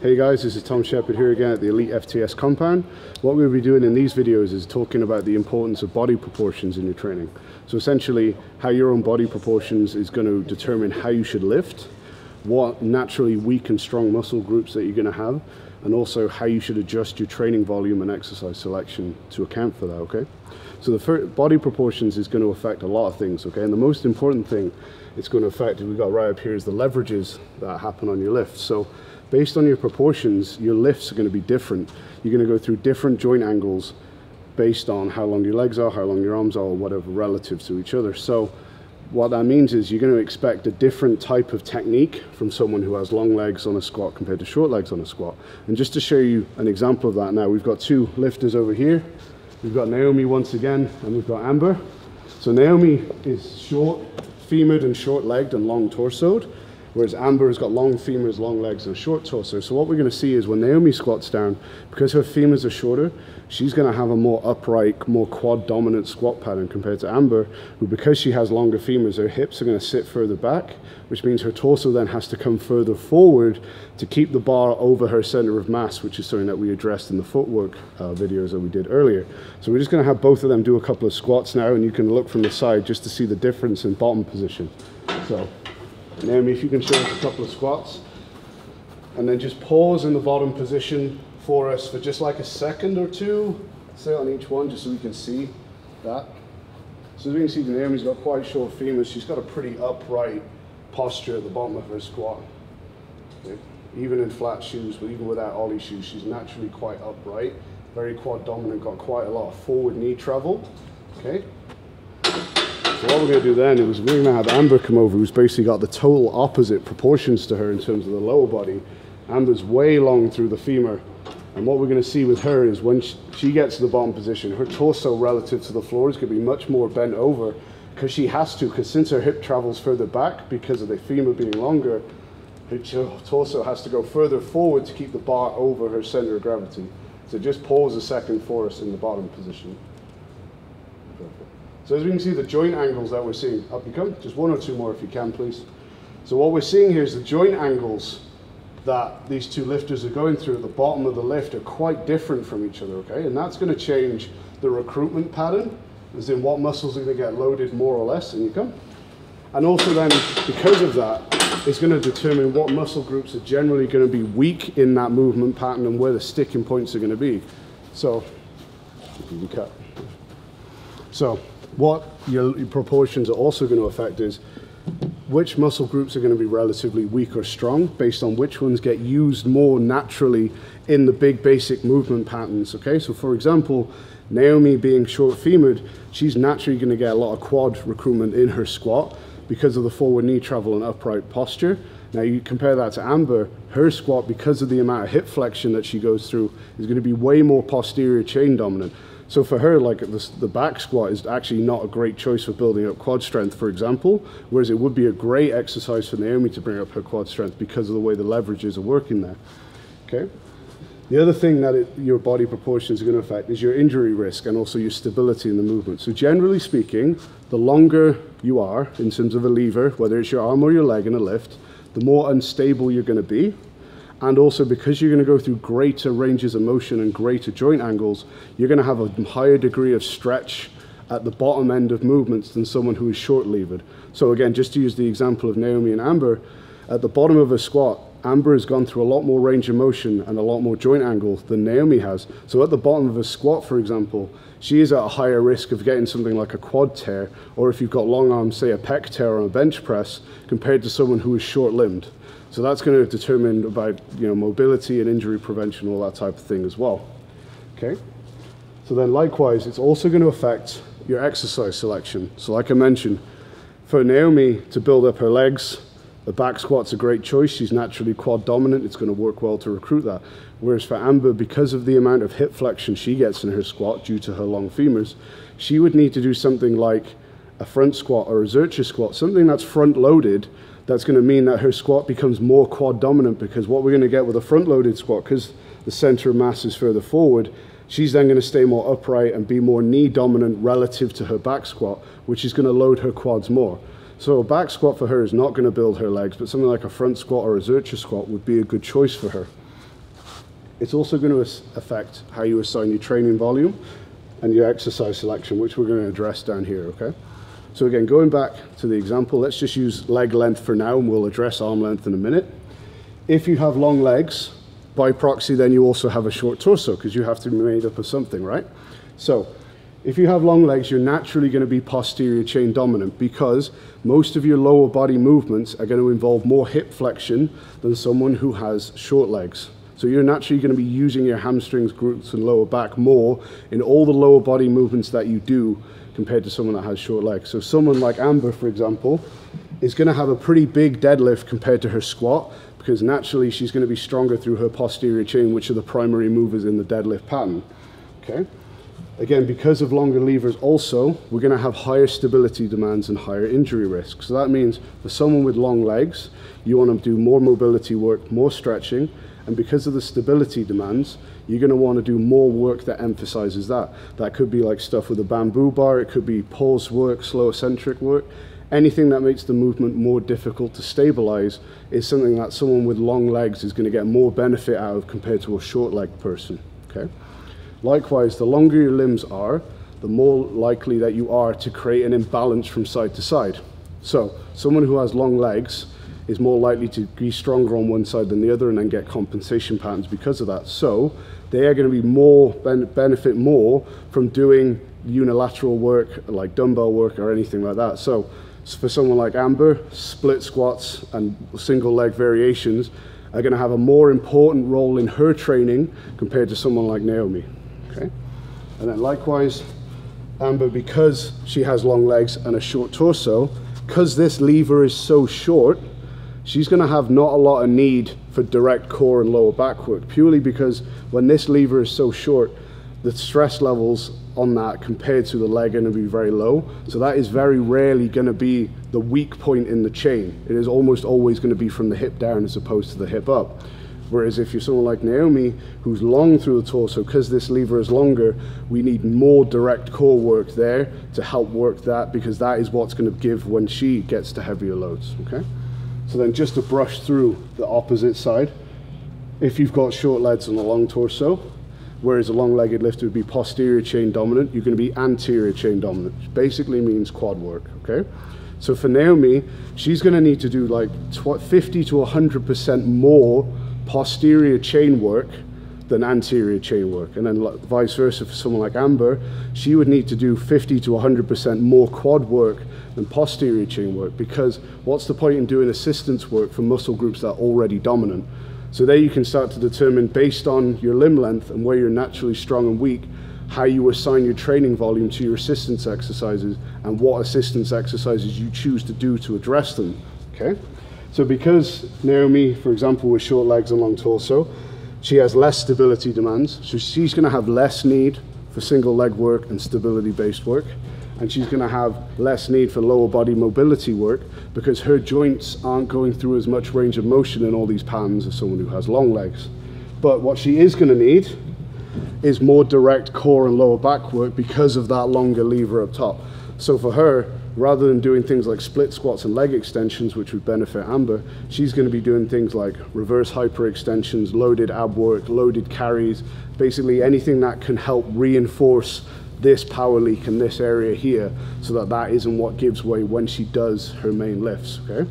Hey guys, this is Tom Sheppard here again at the Elite FTS compound. What we'll be doing in these videos is talking about the importance of body proportions in your training. So essentially, how your own body proportions is going to determine how you should lift, what naturally weak and strong muscle groups that you're going to have, and also how you should adjust your training volume and exercise selection to account for that, okay? So the first, body proportions is going to affect a lot of things, okay? And the most important thing it's going to affect, we've got right up here, is the leverages that happen on your lifts. So based on your proportions, your lifts are going to be different. You're going to go through different joint angles based on how long your legs are, how long your arms are, or whatever, relative to each other. So what that means is you're going to expect a different type of technique from someone who has long legs on a squat compared to short legs on a squat. And just to show you an example of that now, we've got two lifters over here. We've got Naomi once again, and we've got Amber. So Naomi is short femored and short legged and long torsoed, whereas Amber has got long femurs, long legs, and a short torso. So what we're going to see is when Naomi squats down, because her femurs are shorter, she's going to have a more upright, more quad dominant squat pattern compared to Amber, who, because she has longer femurs, her hips are going to sit further back, which means her torso then has to come further forward to keep the bar over her center of mass, which is something that we addressed in the footwork videos that we did earlier. So we're just going to have both of them do a couple of squats now, and you can look from the side just to see the difference in bottom position. So Naomi, if you can show us a couple of squats, and then just pause in the bottom position for us for just like a second or two, say on each one, just so we can see that. So as we can see, Naomi's got quite short femurs. She's got a pretty upright posture at the bottom of her squat. Okay. Even in flat shoes, but even without ollie shoes, she's naturally quite upright, very quad dominant, got quite a lot of forward knee travel. Okay. So what we're going to do then is we're going to have Amber come over, who's basically got the total opposite proportions to her in terms of the lower body. Amber's way long through the femur, and what we're going to see with her is when she gets to the bottom position, her torso relative to the floor is going to be much more bent over, because she has to, because since her hip travels further back because of the femur being longer, her torso has to go further forward to keep the bar over her center of gravity. So just pause a second for us in the bottom position. Perfect. So as we can see, the joint angles that we're seeing, up you come, just one or two more if you can, please. So what we're seeing here is the joint angles that these two lifters are going through at the bottom of the lift are quite different from each other, okay? And that's going to change the recruitment pattern, as in what muscles are going to get loaded more or less, and you come. And also then, because of that, it's going to determine what muscle groups are generally going to be weak in that movement pattern and where the sticking points are going to be. So, you can cut. So, what your proportions are also going to affect is which muscle groups are going to be relatively weak or strong based on which ones get used more naturally in the big basic movement patterns, okay? So for example, Naomi being short femored, she's naturally going to get a lot of quad recruitment in her squat because of the forward knee travel and upright posture. Now you compare that to Amber, her squat, because of the amount of hip flexion that she goes through, is going to be way more posterior chain dominant. So for her, like the back squat is actually not a great choice for building up quad strength, for example, whereas it would be a great exercise for Naomi to bring up her quad strength because of the way the leverages are working there, okay? The other thing that your body proportions are going to affect is your injury risk and also your stability in the movement. So generally speaking, the longer you are in terms of a lever, whether it's your arm or your leg in a lift, the more unstable you're going to be. And also because you're going to go through greater ranges of motion and greater joint angles, you're going to have a higher degree of stretch at the bottom end of movements than someone who is short levered. So again, just to use the example of Naomi and Amber, at the bottom of a squat, Amber has gone through a lot more range of motion and a lot more joint angle than Naomi has. So at the bottom of a squat, for example, she is at a higher risk of getting something like a quad tear, or if you've got long arms, say a pec tear on a bench press, compared to someone who is short limbed. So that's going to determine about, you know, mobility and injury prevention, all that type of thing as well. Okay. So then likewise, it's also going to affect your exercise selection. So like I mentioned, for Naomi to build up her legs, the back squat's a great choice. She's naturally quad dominant. It's going to work well to recruit that. Whereas for Amber, because of the amount of hip flexion she gets in her squat due to her long femurs, she would need to do something like a front squat or a Zercher squat, something that's front loaded. That's going to mean that her squat becomes more quad dominant, because what we're going to get with a front loaded squat, because the center of mass is further forward, she's then going to stay more upright and be more knee dominant relative to her back squat, which is going to load her quads more. So a back squat for her is not going to build her legs, but something like a front squat or a Zercher squat would be a good choice for her. It's also going to affect how you assign your training volume and your exercise selection, which we're going to address down here, okay? So again, going back to the example, let's just use leg length for now, and we'll address arm length in a minute. If you have long legs, by proxy, then you also have a short torso, because you have to be made up of something, right? So if you have long legs, you're naturally going to be posterior chain dominant, because most of your lower body movements are going to involve more hip flexion than someone who has short legs. So you're naturally going to be using your hamstrings, glutes, and lower back more in all the lower body movements that you do compared to someone that has short legs. So someone like Amber, for example, is going to have a pretty big deadlift compared to her squat, because naturally she's going to be stronger through her posterior chain, which are the primary movers in the deadlift pattern, okay? Again, because of longer levers also, we're going to have higher stability demands and higher injury risk. So that means for someone with long legs, you want to do more mobility work, more stretching, and because of the stability demands, you're going to want to do more work that emphasizes that. That could be like stuff with a bamboo bar, it could be pause work, slow eccentric work. Anything that makes the movement more difficult to stabilize is something that someone with long legs is going to get more benefit out of compared to a short leg person, okay? Likewise, the longer your limbs are, the more likely that you are to create an imbalance from side to side. So someone who has long legs is more likely to be stronger on one side than the other and then get compensation patterns because of that. So they are going to be more benefit more from doing unilateral work like dumbbell work or anything like that. So for someone like Amber, split squats and single leg variations are going to have a more important role in her training compared to someone like Naomi, okay? And then likewise, Amber, because she has long legs and a short torso, because this lever is so short, she's going to have not a lot of need for direct core and lower back work, purely because when this lever is so short, the stress levels on that compared to the leg are going to be very low. So that is very rarely going to be the weak point in the chain. It is almost always going to be from the hip down as opposed to the hip up. Whereas if you're someone like Naomi, who's long through the torso, because this lever is longer, we need more direct core work there to help work that, because that is what's going to give when she gets to heavier loads, okay? So then just to brush through the opposite side, if you've got short legs and a long torso, whereas a long-legged lifter would be posterior chain dominant, you're going to be anterior chain dominant, which basically means quad work, okay? So for Naomi, she's going to need to do like 50 to 100% more posterior chain work than anterior chain work. And then vice versa for someone like Amber, she would need to do 50 to 100% more quad work than posterior chain work, because what's the point in doing assistance work for muscle groups that are already dominant? So there you can start to determine, based on your limb length and where you're naturally strong and weak, how you assign your training volume to your assistance exercises and what assistance exercises you choose to do to address them, okay? So because Naomi, for example, with short legs and long torso, she has less stability demands, so she's going to have less need for single leg work and stability-based work, and she's going to have less need for lower body mobility work because her joints aren't going through as much range of motion in all these patterns as someone who has long legs. But what she is going to need is more direct core and lower back work because of that longer lever up top. So for her, rather than doing things like split squats and leg extensions, which would benefit Amber, she's going to be doing things like reverse hyperextensions, loaded ab work, loaded carries, basically anything that can help reinforce this power leak in this area here, so that that isn't what gives way when she does her main lifts, okay?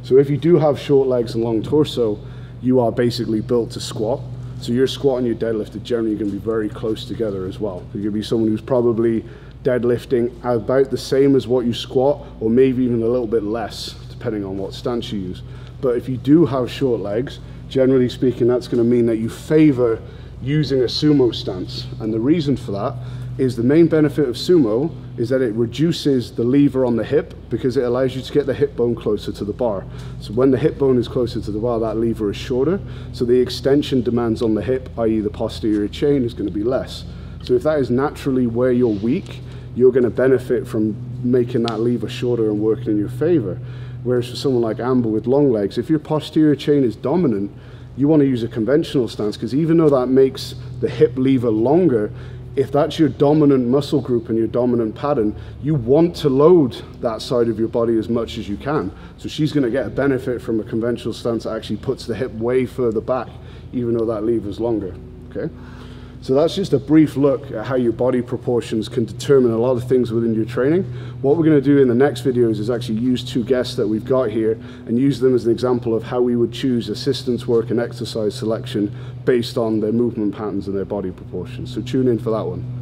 So if you do have short legs and long torso, you are basically built to squat. So your squat and your deadlift are generally going to be very close together as well. You're going to be someone who's probably deadlifting about the same as what you squat, or maybe even a little bit less, depending on what stance you use. But if you do have short legs, generally speaking, that's going to mean that you favor using a sumo stance. And the reason for that is the main benefit of sumo is that it reduces the lever on the hip, because it allows you to get the hip bone closer to the bar. So when the hip bone is closer to the bar, that lever is shorter, so the extension demands on the hip, i.e. the posterior chain, is going to be less. So if that is naturally where you're weak, you're going to benefit from making that lever shorter and working in your favor. Whereas for someone like Amber with long legs, if your posterior chain is dominant, you want to use a conventional stance, because even though that makes the hip lever longer, if that's your dominant muscle group and your dominant pattern, you want to load that side of your body as much as you can. So she's going to get a benefit from a conventional stance that actually puts the hip way further back, even though that lever is longer, okay? So that's just a brief look at how your body proportions can determine a lot of things within your training. What we're going to do in the next videos is actually use two guests that we've got here and use them as an example of how we would choose assistance work and exercise selection based on their movement patterns and their body proportions. So tune in for that one.